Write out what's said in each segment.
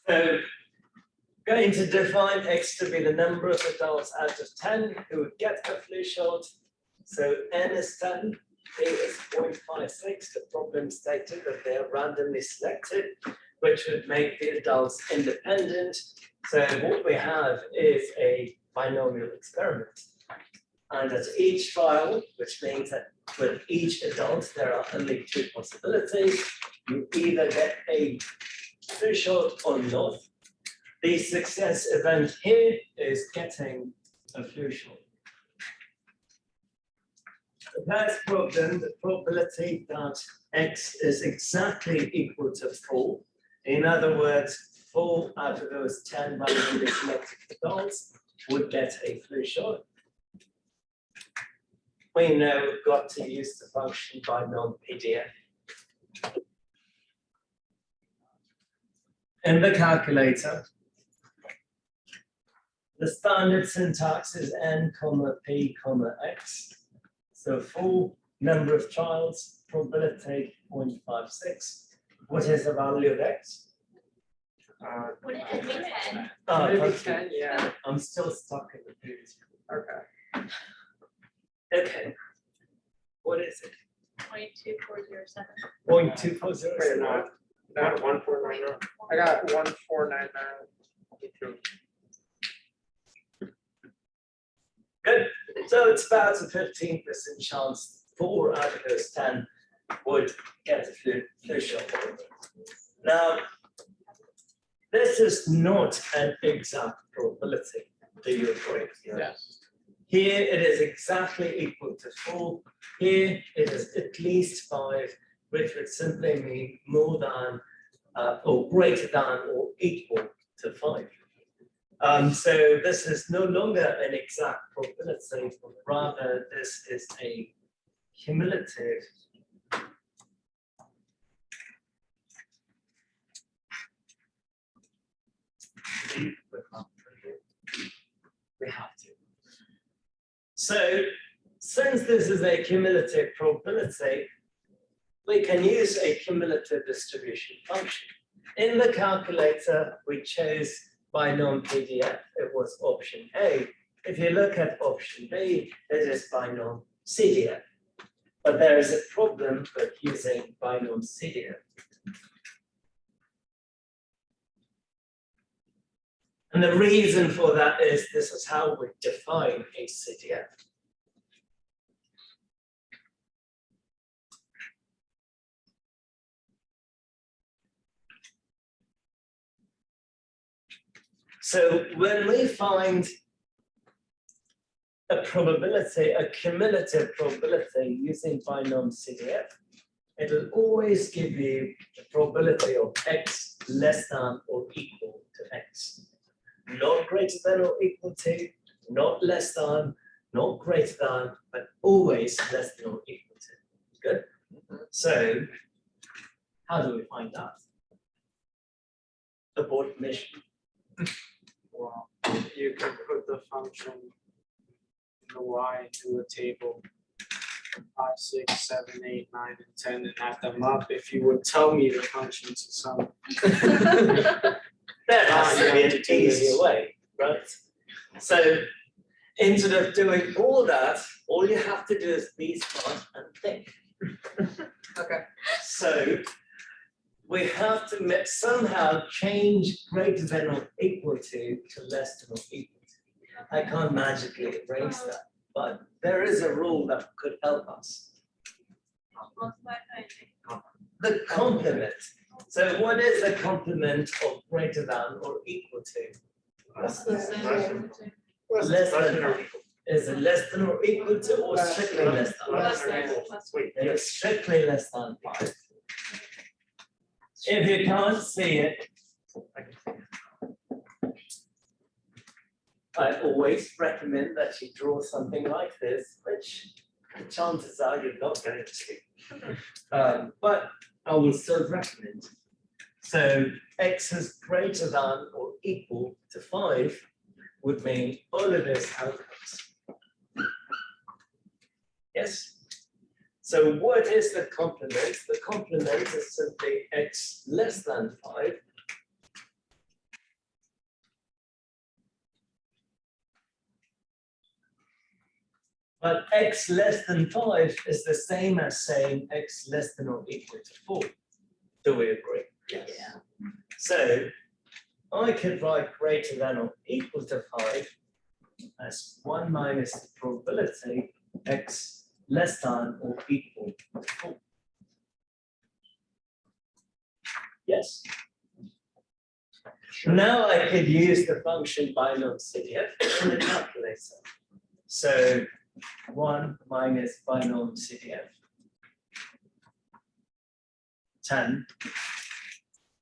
So going to define X to be the number of adults out of 10 who would get a flu shot. So N is 10, A is 0.56. The problem stated that they are randomly selected, which would make the adults independent. So what we have is a binomial experiment. And at each trial, which means that with each adult, there are only two possibilities. You either get a flu shot or not. The success event here is getting a flu shot. The first problem, the probability that X is exactly equal to 4. In other words, 4 out of those 10 randomly selected adults would get a flu shot. We know we've got to use the function binomial. In the calculator, the standard syntax is n, p, x. So full number of trials, probability 0.56. What is the value of x? Would it be 10? Maybe 10, yeah. I'm still stuck in the previous. Okay. Okay. What is it? 0.2407. 0.2407. Wait, not 1499. I got 1499. Good. So it's about a 15% chance 4 out of those 10 would get a flu shot. Now, this is not an exact probability. Do you agree? Yes. Here it is exactly equal to 4. Here it is at least 5, which would simply mean more than or greater than or equal to 5. So this is no longer an exact probability, but rather this is a cumulative we have to. So since this is a cumulative probability, we can use a cumulative distribution function. In the calculator, we chose binomial PDF. It was option A. If you look at option B, it is binomial CDF. But there is a problem with using binomial CDF. And the reason for that is this is how we define a CDF. So when we find a probability, a cumulative probability using binomial CDF, it will always give you the probability of x less than or equal to x. Not greater than or equal to, not less than, not greater than, but always less than or equal to. Good? So how do we find that? Abort mission. Well, you can put the function in the y into a table 5, 6, 7, 8, 9, and 10 and add them up. If you would tell me the function to some That has to be an easier way, right? So instead of doing all that, all you have to do is be smart and think. Okay. So we have to somehow change greater than or equal to less than or equal to. I can't magically erase that, but there is a rule that could help us. The complement. So what is the complement of greater than or equal to? Less than. Less than or equal. Is it less than or equal to or strictly less than? Less than. It is strictly less than 5. If you can't see it, I always recommend that you draw something like this, which chances are you're not going to. But I will still recommend. So x is greater than or equal to 5 would mean all of those outcomes. Yes? So what is the complement? The complement is simply x less than 5 But x less than 5 is the same as saying x less than or equal to 4. Do we agree? Yeah. So I could write greater than or equal to 5 as 1 minus the probability x less than or equal to 4. Yes. Now I could use the function binomial CDF in the calculator. So 1 minus binomial CDF. 10.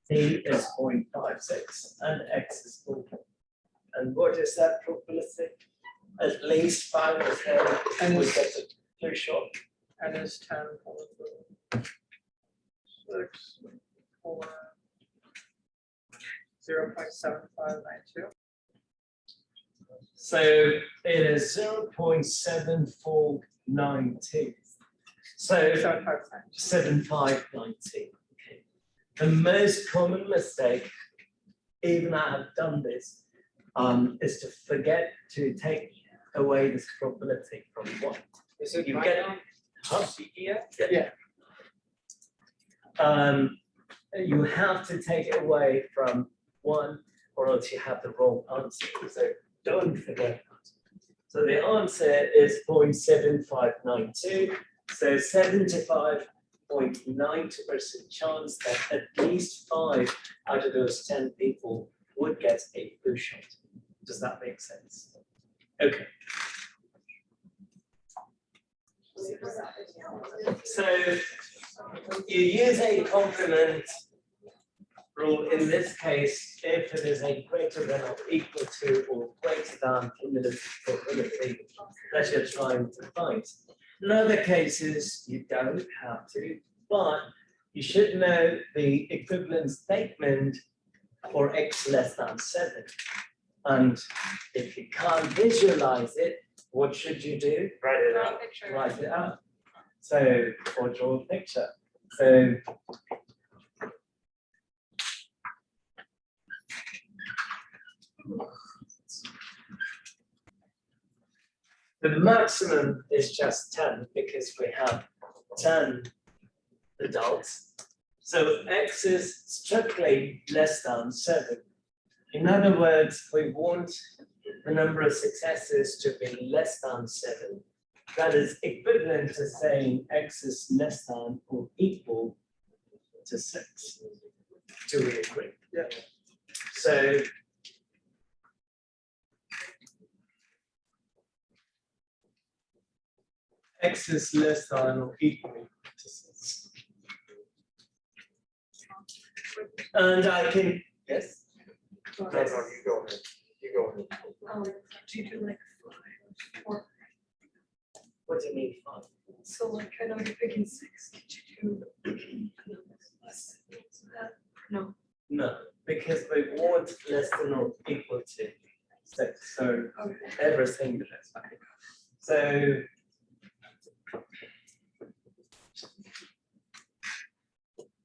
T is 0.56 and x is 4. And what is that probability? At least 5 or 10 And we it's- get it too short. And is 10 6 4 0.7592. So it is 0.7492. So 7590. Okay. The most common mistake, even I have done this, is to forget to take away this probability from 1. Is it You right get- now? Huh? CDF? Yeah. You have to take it away from 1 or else you have the wrong answer. So don't forget that. So the answer is 0.7592. So 75.92% chance that at least 5 out of those 10 people would get a flu shot. Does that make sense? Okay. So you use a complement rule in this case if it is a greater than or equal to or greater than cumulative probability that you're trying to find. In other cases, you don't have to, but you should know the equivalent statement for x less than 7. And if you can't visualize it, what should you do? Write it Draw out. a picture. Write it out. So, or draw a picture. So, the maximum is just 10 because we have 10 adults. So x is strictly less than 7. In other words, we want the number of successes to be less than 7. That is equivalent to saying x is less than or equal to 6. Do we agree? Yeah. So x is less than or equal to 6. And I can, yes? No, you go ahead, you go ahead. Do you do like 5 or What do you mean 5? so like I know you're picking 6, could you do less than that? No. No, because we want less than or equal to 6, so Okay. everything is fine. So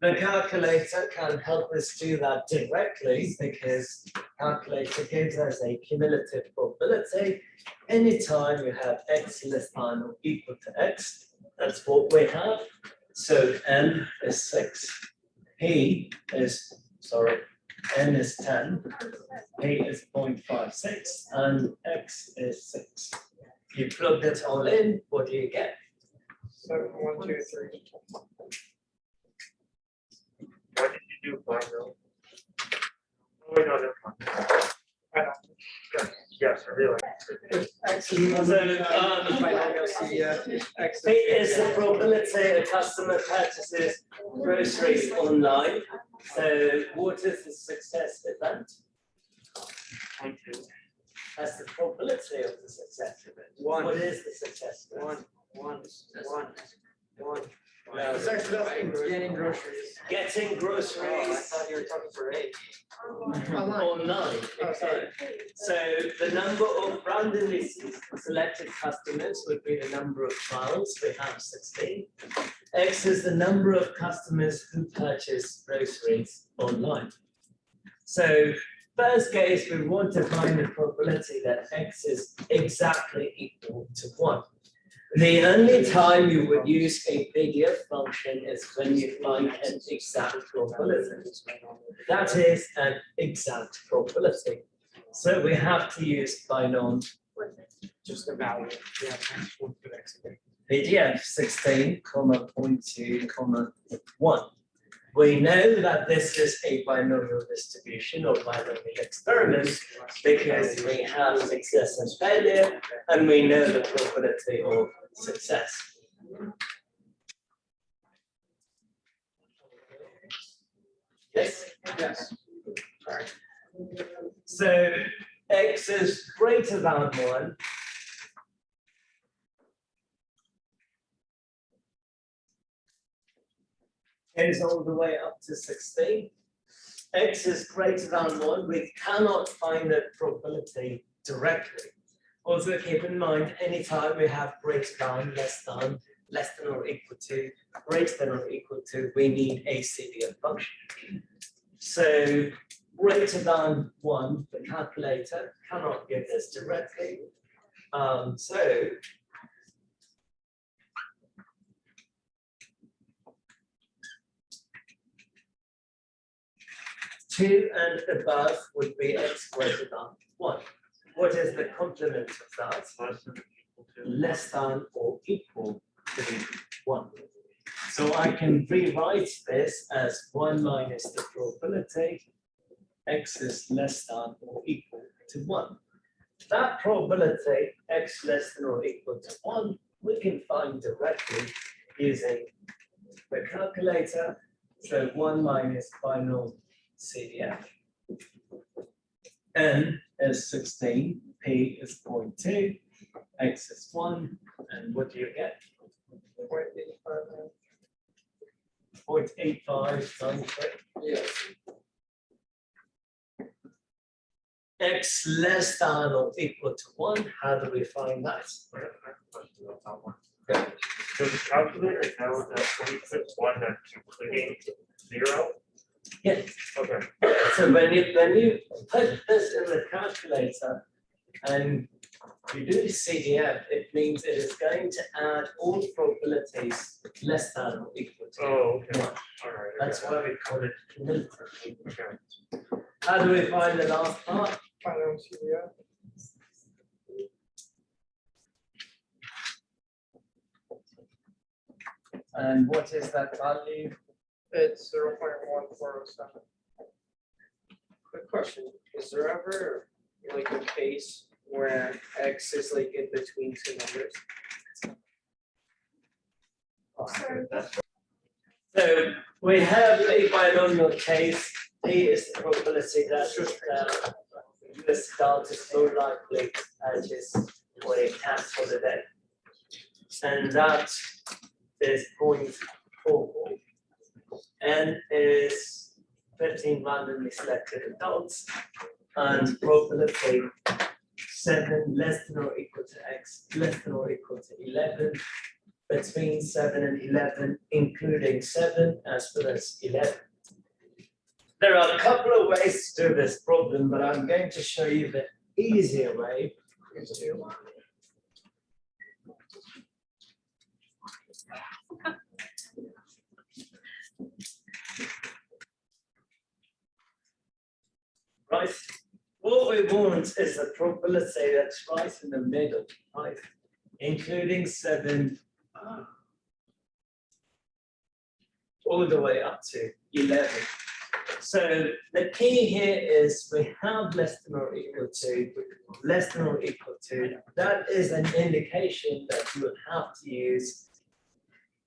the calculator can help us do that directly because calculator gives us a cumulative probability. Anytime you have x less than or equal to x, that's what we have. So n is 6, p is, n is 10, p is 0.56, and x is 6. You plug that all in, what do you get? 7 1 2 3. Why did you do final? Oh, wait, no, never mind. I don't. Yes, I realize. X is So, binomial CDF. X P is the probability a customer purchases groceries online. So what is the success event? 0.2. That's the probability of the success event. 1. What is the success event? 1 1. No. Getting groceries. Getting groceries you were talking for 8. online. Oh, sorry. So the number of randomly selected customers would be the number of trials. We have 16. X is the number of customers who purchase groceries online. So first case, we want to find the probability that X is exactly equal to 1. The only time you would use a PDF function is when you find an exact probability. That is an exact probability. So we have to use binomial Just a value. Yeah, that's one good example. PDF 16, 0.2, 1. We know that this is a binomial distribution or binomial experiment because we have success and failure, and we know the probability of success. Yes? Yes. Sorry. So x is greater than 1. Goes all the way up to 16. X is greater than 1. We cannot find the probability directly. Also keep in mind, anytime we have greater than, less than or equal to, greater than or equal to, we need a CDF function. So greater than 1, the calculator cannot give this directly. So 2 and above would be x greater than 1. What is the complement of that? Less than or equal to 1. So I can rewrite this as 1 minus the probability x is less than or equal to 1. That probability x less than or equal to 1 we can find directly using the calculator. So 1 minus binomial CDF. N is 16, P is 0.2, X is 1, and what do you get? 0.85 times 3. Yes. X less than or equal to 1, how do we find that? Does the calculator know that we put one that's including 0? Yeah. Okay. So when you put this in the calculator and you do the CDF, it means it is going to add all probabilities less than or equal to Oh, okay. 1. All right. That's why we call it cumulative. Okay. How do we find the last part? Binomial CDF. And what is that value? It's 0.1407. Quick question, is there ever like a case where x is like in between two numbers? So we have a binomial case. P is the probability that the start is more likely as is when it counts for the day. And that is 0.44. N is 15 randomly selected adults, and probability 7 less than or equal to x less than or equal to 11, between 7 and 11, including 7 as well as 11. There are a couple of ways to do this problem, but I'm going to show you the easier way. Right, what we want is a probability that's right in the middle, right? Including 7 all the way up to 11. So the key here is we have less than or equal to, less than or equal to. That is an indication that you would have to use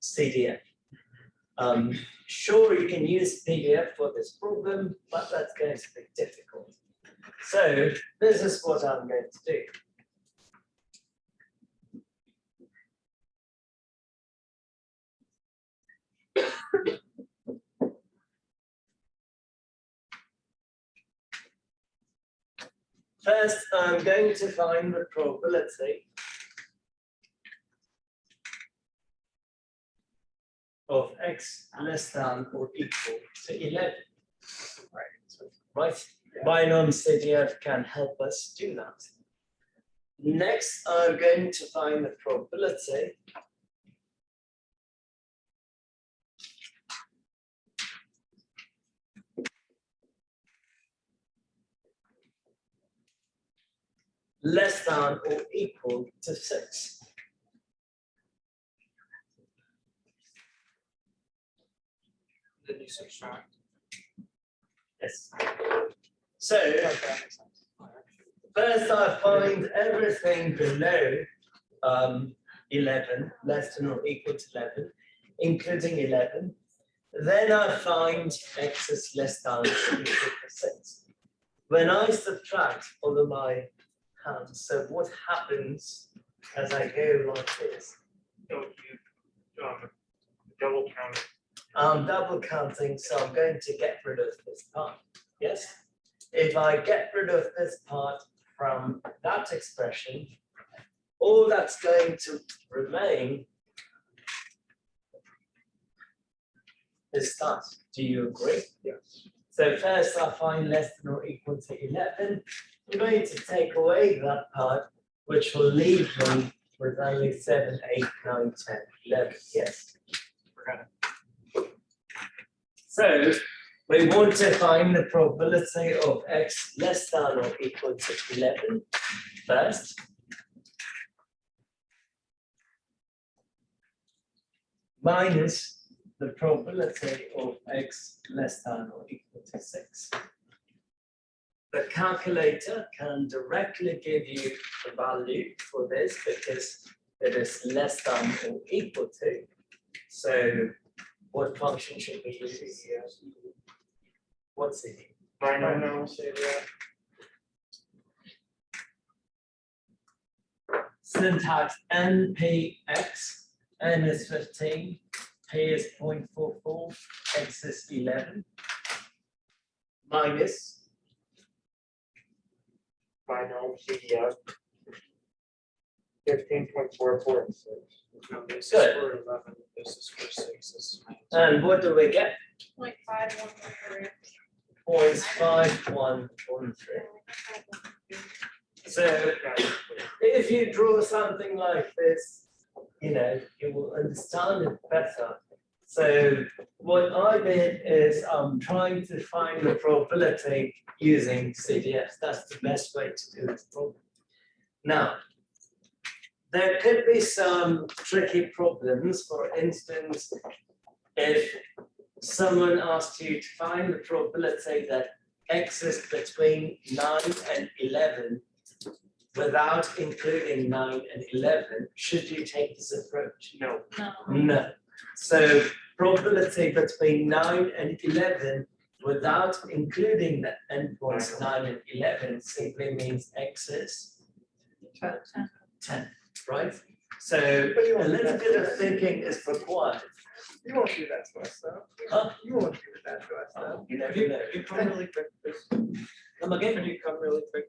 CDF. Sure, you can use PDF for this problem, but that's going to be difficult. So this is what I'm going to do. First, I'm going to find the probability of x less than or equal to 11. Right? Binomial CDF can help us do that. Next, I'm going to find the probability less than or equal to 6. Then you subtract. Yes. So Okay, that makes sense. first I find everything below 11, less than or equal to 11, including 11. Then I find x is less than or equal to 6. When I subtract, follow my hand. So what happens as I go like this? So you double count. I'm double counting, so I'm going to get rid of this part. Yes? If I get rid of this part from that expression, all that's going to remain is that. Do you agree? Yes. So first I find less than or equal to 11. I'm going to take away that part, which will leave me with only 7, 8, 9, 10, 11. Yes. Forgot it. So we want to find the probability of x less than or equal to 11 first. Minus the probability of x less than or equal to 6. The calculator can directly give you the value for this because it is less than or equal to. So what function should we use? What's it? Binomial. Syntax NPX, N is 15, P is 0.44, X is 11, minus Binomial CDF. 15.446. No, this is Good. for 11, this is for 6. This is minus. and what do we get? 0.5113. 0.5113. So if you draw something like this, you will understand it better. So what I did is I'm trying to find the probability using CDF. That's the best way to do this problem. Now, there could be some tricky problems. For instance, if someone asked you to find the probability that x is between 9 and 11 without including 9 and 11, should you take this approach? No. No. No. So probability between 9 and 11 without including the endpoints 9 and 11 simply means x is 10, right? So a little bit of thinking is required. You won't do that to us, though. Huh? You won't do that to us, though. You never You know. you come really quick, please. Come again? Can you come really quick?